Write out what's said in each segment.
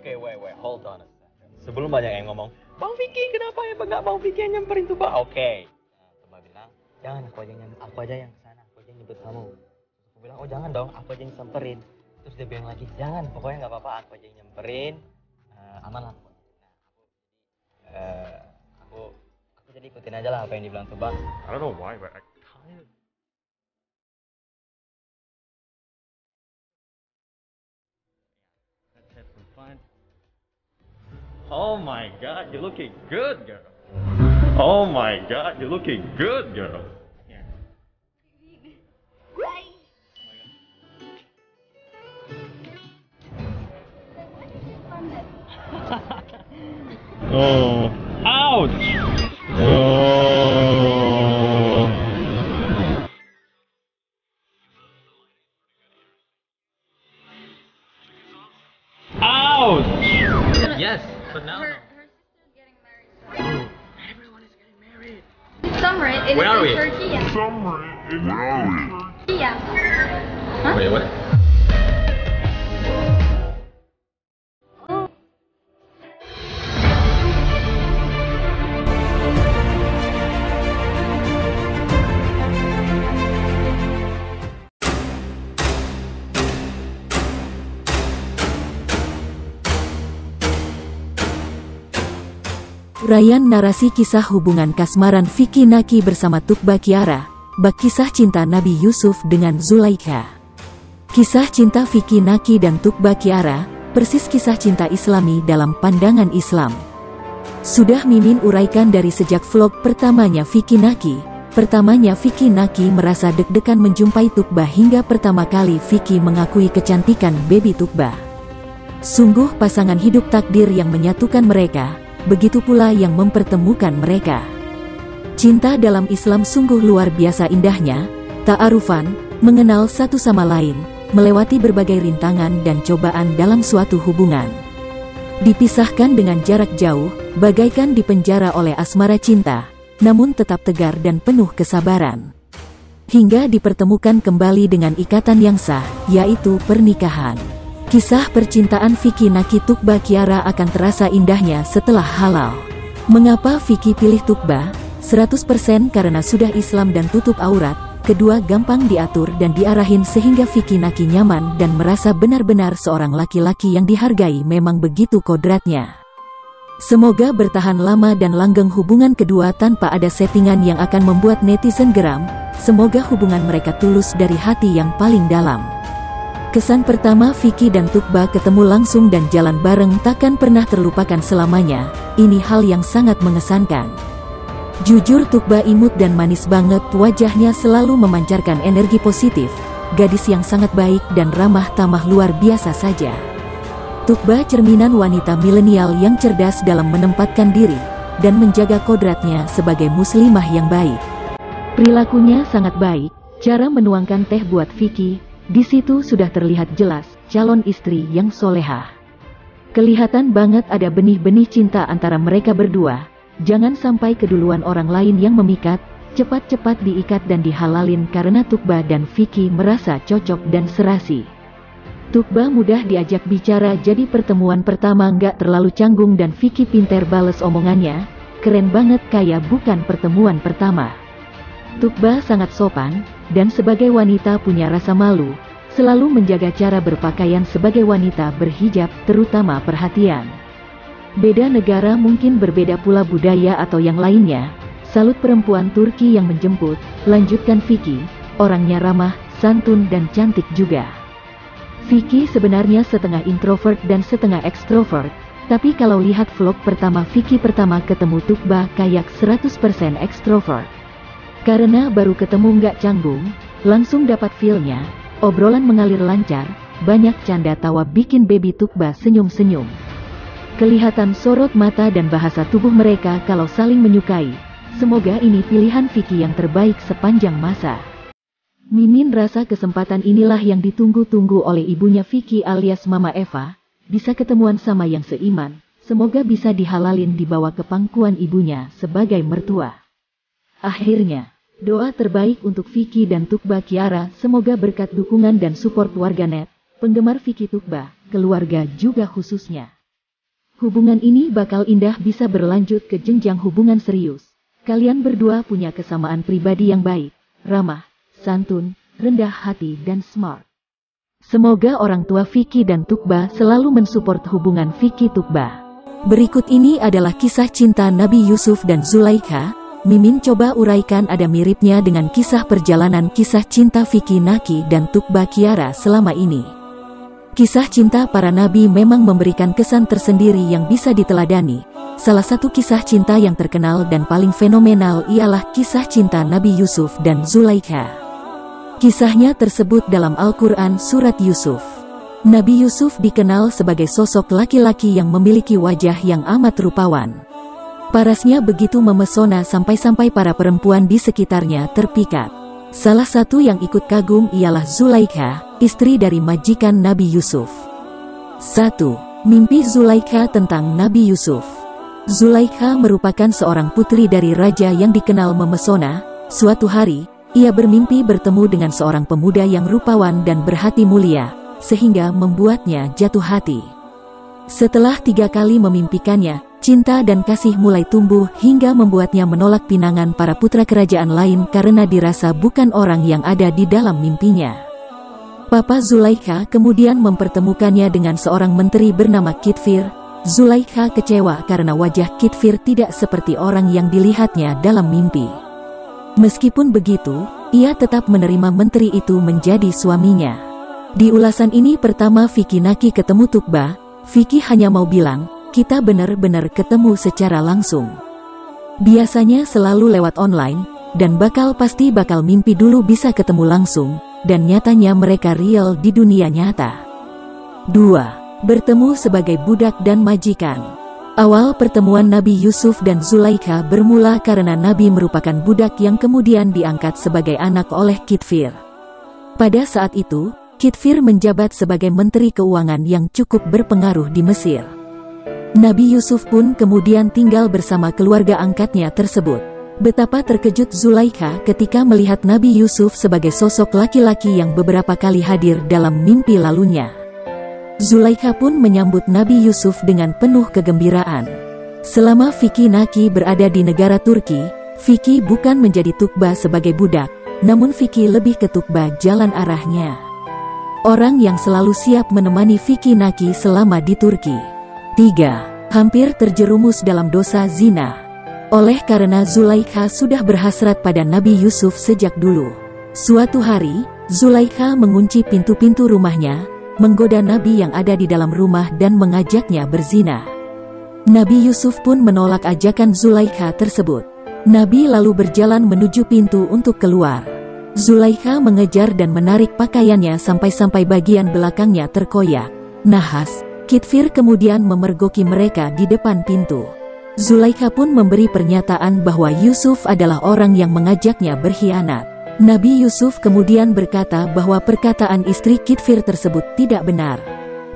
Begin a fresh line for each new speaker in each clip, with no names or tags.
Oke, hold on a second. Sebelum banyak yang ngomong, Bang Vicky kenapa ya nggak Bang Vicky yang nyamperin tuh Pak? Oke. Nah, Tuba bilang, jangan aku aja yang kesana, aku aja yang nyebut kamu. Terus aku bilang, oh jangan dong, aku aja yang samperin. Terus dia bilang lagi, jangan, pokoknya nggak apa-apa, aku aja yang nyamperin. Aman lah pokoknya. Nah, aku jadi ikutin aja lah apa yang dibilang Tuba.
I don't know why, but I kind of. Let's have some fun. Oh my God, you're looking good, girl. Oh my God, you're looking good, girl. Yeah. Oh, ouch! Oh. Ouch!
Yes, but now.
Her sister's getting married. Everyone is getting married. Summer in
Where are we?
Turkey. Yeah. Yeah. Huh?
Wait, what?
Uraian narasi kisah hubungan kasmaran Vicky Naki bersama Tuqba Kiara, bak kisah cinta Nabi Yusuf dengan Zulaikha. Kisah cinta Vicky Naki dan Tuqba Kiara, persis kisah cinta Islami dalam pandangan Islam. Sudah Mimin uraikan dari sejak vlog pertamanya Vicky Naki. Pertamanya Vicky Naki merasa deg-degan menjumpai Tuqba hingga pertama kali Vicky mengakui kecantikan baby Tuqba. Sungguh pasangan hidup takdir yang menyatukan mereka. Begitu pula yang mempertemukan mereka. Cinta dalam Islam sungguh luar biasa indahnya, ta'arufan, mengenal satu sama lain, melewati berbagai rintangan dan cobaan dalam suatu hubungan. Dipisahkan dengan jarak jauh, bagaikan dipenjara oleh asmara cinta, namun tetap tegar dan penuh kesabaran. Hingga dipertemukan kembali dengan ikatan yang sah, yaitu pernikahan. Kisah percintaan Vicky Naki Tuqba Kiara akan terasa indahnya setelah halal. Mengapa Vicky pilih Tuqba? 100% karena sudah Islam dan tutup aurat, kedua gampang diatur dan diarahin sehingga Vicky Naki nyaman dan merasa benar-benar seorang laki-laki yang dihargai memang begitu kodratnya. Semoga bertahan lama dan langgeng hubungan kedua tanpa ada settingan yang akan membuat netizen geram. Semoga hubungan mereka tulus dari hati yang paling dalam. Kesan pertama Vicky dan Tuqba ketemu langsung dan jalan bareng takkan pernah terlupakan selamanya. Ini hal yang sangat mengesankan. Jujur Tuqba imut dan manis banget, wajahnya selalu memancarkan energi positif. Gadis yang sangat baik dan ramah tamah luar biasa saja. Tuqba cerminan wanita milenial yang cerdas dalam menempatkan diri dan menjaga kodratnya sebagai muslimah yang baik. Perilakunya sangat baik, cara menuangkan teh buat Vicky. Di situ sudah terlihat jelas, calon istri yang solehah. Kelihatan banget ada benih-benih cinta antara mereka berdua. Jangan sampai keduluan orang lain yang memikat, cepat-cepat diikat dan dihalalin karena Tuqba dan Vicky merasa cocok dan serasi. Tuqba mudah diajak bicara jadi pertemuan pertama nggak terlalu canggung dan Vicky pinter bales omongannya. Keren banget kayak bukan pertemuan pertama. Tuqba sangat sopan, dan sebagai wanita punya rasa malu, selalu menjaga cara berpakaian sebagai wanita berhijab, terutama perhatian. Beda negara mungkin berbeda pula budaya atau yang lainnya. Salut perempuan Turki yang menjemput, lanjutkan Vicky, orangnya ramah, santun dan cantik juga. Vicky sebenarnya setengah introvert dan setengah ekstrovert, tapi kalau lihat vlog pertama Vicky pertama ketemu Tuqba kayak 100% ekstrovert. Karena baru ketemu nggak canggung, langsung dapat feel-nya, obrolan mengalir lancar, banyak canda tawa bikin baby Tuqba senyum-senyum. Kelihatan sorot mata dan bahasa tubuh mereka kalau saling menyukai. Semoga ini pilihan Vicky yang terbaik sepanjang masa. Mimin rasa kesempatan inilah yang ditunggu-tunggu oleh ibunya Vicky alias Mama Eva, bisa ketemuan sama yang seiman, semoga bisa dihalalin dibawa ke pangkuan ibunya sebagai mertua. Akhirnya, doa terbaik untuk Vicky dan Tuqba Kiara, semoga berkat dukungan dan support warganet, penggemar Vicky Tuqba, keluarga juga khususnya. Hubungan ini bakal indah bisa berlanjut ke jenjang hubungan serius. Kalian berdua punya kesamaan pribadi yang baik, ramah, santun, rendah hati dan smart. Semoga orang tua Vicky dan Tuqba selalu mensupport hubungan Vicky Tuqba. Berikut ini adalah kisah cinta Nabi Yusuf dan Zulaikha. Mimin coba uraikan ada miripnya dengan kisah perjalanan kisah cinta Vicky Naki dan Tuqba Kiara selama ini. Kisah cinta para nabi memang memberikan kesan tersendiri yang bisa diteladani. Salah satu kisah cinta yang terkenal dan paling fenomenal ialah kisah cinta Nabi Yusuf dan Zulaikha. Kisahnya tersebut dalam Al-Quran Surat Yusuf. Nabi Yusuf dikenal sebagai sosok laki-laki yang memiliki wajah yang amat rupawan. Parasnya begitu memesona sampai-sampai para perempuan di sekitarnya terpikat. Salah satu yang ikut kagum ialah Zulaikha, istri dari majikan Nabi Yusuf. 1. Mimpi Zulaikha tentang Nabi Yusuf. Zulaikha merupakan seorang putri dari raja yang dikenal memesona. Suatu hari, ia bermimpi bertemu dengan seorang pemuda yang rupawan dan berhati mulia, sehingga membuatnya jatuh hati. Setelah 3 kali memimpikannya, cinta dan kasih mulai tumbuh hingga membuatnya menolak pinangan para putra kerajaan lain karena dirasa bukan orang yang ada di dalam mimpinya. Papa Zulaikha kemudian mempertemukannya dengan seorang menteri bernama Kitfir. Zulaikha kecewa karena wajah Kitfir tidak seperti orang yang dilihatnya dalam mimpi. Meskipun begitu, ia tetap menerima menteri itu menjadi suaminya. Di ulasan ini pertama Vicky Naki ketemu Tuqba, Vicky hanya mau bilang, kita benar-benar ketemu secara langsung. Biasanya selalu lewat online, dan pasti bakal mimpi dulu bisa ketemu langsung, dan nyatanya mereka real di dunia nyata. 2. Bertemu sebagai budak dan majikan. Awal pertemuan Nabi Yusuf dan Zulaikha bermula karena Nabi merupakan budak yang kemudian diangkat sebagai anak oleh Kitfir. Pada saat itu, Kitfir menjabat sebagai menteri keuangan yang cukup berpengaruh di Mesir. Nabi Yusuf pun kemudian tinggal bersama keluarga angkatnya tersebut. Betapa terkejut Zulaikha ketika melihat Nabi Yusuf sebagai sosok laki-laki yang beberapa kali hadir dalam mimpi lalunya. Zulaikha pun menyambut Nabi Yusuf dengan penuh kegembiraan. Selama Vicky Naki berada di negara Turki, Vicky bukan menjadi Tuqba sebagai budak, namun Vicky lebih ke Tuqba jalan arahnya. Orang yang selalu siap menemani Vicky Naki selama di Turki. 3. Hampir terjerumus dalam dosa zina. Oleh karena Zulaikha sudah berhasrat pada Nabi Yusuf sejak dulu. Suatu hari, Zulaikha mengunci pintu-pintu rumahnya, menggoda Nabi yang ada di dalam rumah dan mengajaknya berzina. Nabi Yusuf pun menolak ajakan Zulaikha tersebut. Nabi lalu berjalan menuju pintu untuk keluar. Zulaikha mengejar dan menarik pakaiannya sampai-sampai bagian belakangnya terkoyak. Nahas, Kitfir kemudian memergoki mereka di depan pintu. Zulaikha pun memberi pernyataan bahwa Yusuf adalah orang yang mengajaknya berkhianat. Nabi Yusuf kemudian berkata bahwa perkataan istri Kitfir tersebut tidak benar.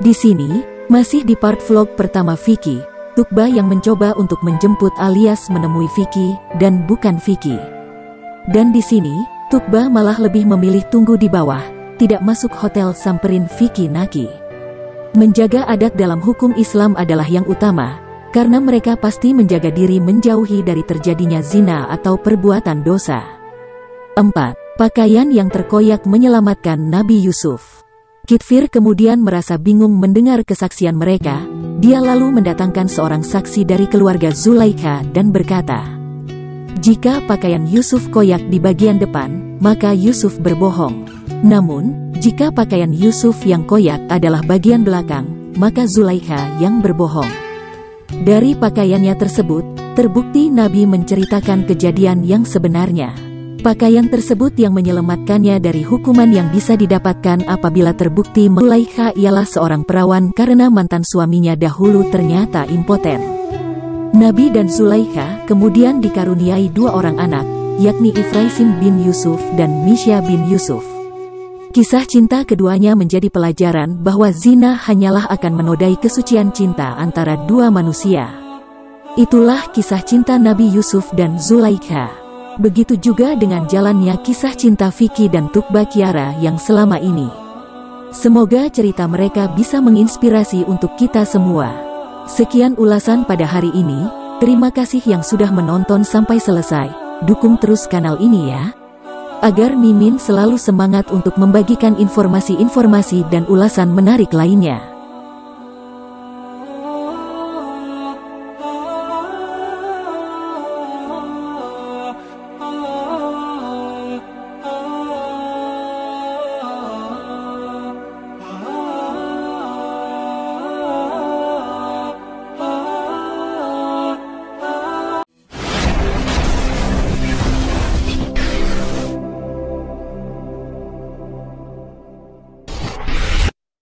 Di sini, masih di part vlog pertama Vicky, Tuqba yang mencoba untuk menjemput alias menemui Vicky, dan bukan Vicky. Dan di sini, Tuqba malah lebih memilih tunggu di bawah, tidak masuk hotel samperin Vicky Naki. Menjaga adat dalam hukum Islam adalah yang utama, karena mereka pasti menjaga diri menjauhi dari terjadinya zina atau perbuatan dosa. 4. Pakaian yang terkoyak menyelamatkan Nabi Yusuf. Kitfir kemudian merasa bingung mendengar kesaksian mereka. Dia lalu mendatangkan seorang saksi dari keluarga Zulaikha dan berkata, jika pakaian Yusuf koyak di bagian depan, maka Yusuf berbohong. Namun, jika pakaian Yusuf yang koyak adalah bagian belakang, maka Zulaikha yang berbohong. Dari pakaiannya tersebut, terbukti Nabi menceritakan kejadian yang sebenarnya. Pakaian tersebut yang menyelamatkannya dari hukuman yang bisa didapatkan apabila terbukti Zulaikha ialah seorang perawan karena mantan suaminya dahulu ternyata impoten. Nabi dan Zulaikha kemudian dikaruniai 2 orang anak, yakni Ifraisim bin Yusuf dan Misya bin Yusuf. Kisah cinta keduanya menjadi pelajaran bahwa zina hanyalah akan menodai kesucian cinta antara 2 manusia. Itulah kisah cinta Nabi Yusuf dan Zulaikha. Begitu juga dengan jalannya kisah cinta Vicky dan Tuqba Kiara yang selama ini. Semoga cerita mereka bisa menginspirasi untuk kita semua. Sekian ulasan pada hari ini. Terima kasih yang sudah menonton sampai selesai. Dukung terus kanal ini ya, agar Mimin selalu semangat untuk membagikan informasi-informasi dan ulasan menarik lainnya.